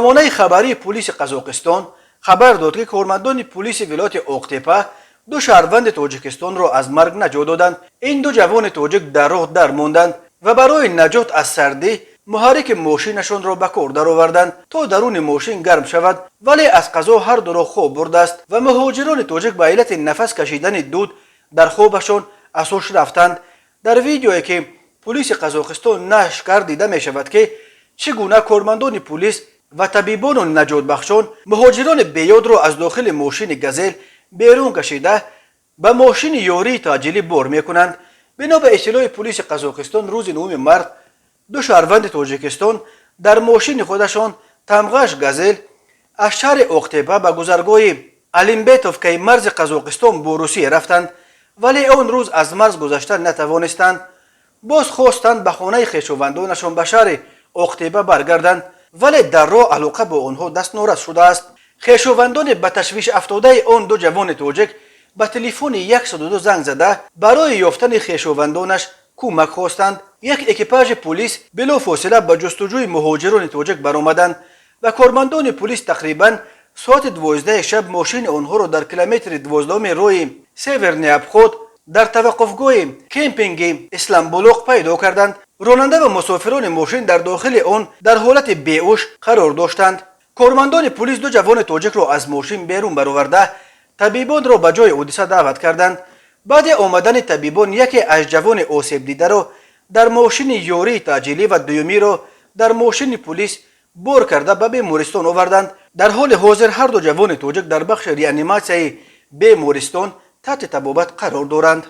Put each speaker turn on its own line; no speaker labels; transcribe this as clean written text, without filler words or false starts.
سامانه خبری پلیس قزاقستان خبر داد که کارمندان پلیس ولایت اوقتپه دو شهروند تاجیکستان را از مرگ نجات دادند. این دو جوان تاجیک در راه درماندند و برای نجات از سردی محرک ماشینشان را به کار درآوردند تا درون ماشین گرم شود، ولی از قضا هر دو را خواب برده است و مهاجران تاجیک به علت نفس کشیدن دود در خوابشان از هوش رفتند. در ویدیویی که پلیس قزاقستان نشر دیده می شود که چگونه کارمندان پلیس و طبیبان و نجات بخشان مهاجران بیاد را از داخل ماشین گازل بیرون کشیده به ماشین یاری تاجیلی بار میکنند. بنا به اطلاع پلیس قزاقستان روز 9 مارس دو شهروند تاجیکستان در ماشین خودشان تمغش گازل از شهر اوقتپه به گذرگاه الیمبتوف که مرز قزاقستان با روسیه رفتند، ولی آن روز از مرز گذشتن نتوانستند. باز خواستند به خانه خویشاوندانشان به شهر اوقتپه برگردند، ولی در راه علاقه با آنها دست نورس شده است. خویشاوندان به تشویش افتاده آن دو جوان تاجیک به تلفن 102 زنگ زده برای یافتن خویشاوندانش کمک خواستند. یک اکیپاژ پلیس بلافاصله به جستجوی مهاجران تاجیک برآمدند و کارمندان پلیس تقریبا ساعت 12 شب ماشین آنها را در کیلومتر 12 راه سیورنی ابخود در توقفگاه کمپینگ اسلام بلوغ پیدا کردند. راننده و مسافران ماشین در داخل آن در حالت بیهوش قرار داشتند. کارمندان پلیس دو جوان تاجیک را از ماشین بیرون برآورده طبیبان را به جای حادثه دعوت کردند. بعد آمدن طبیبان یکی از جوان آسیب دیده را در ماشین یاری تاجیلی و دومی را در ماشین پلیس بار کرده به بیمارستان آوردند. در حال حاضر هر دو جوان تاجیک در بخش ریانیماسیون بیمارستان تحت طبابت قرار دارند.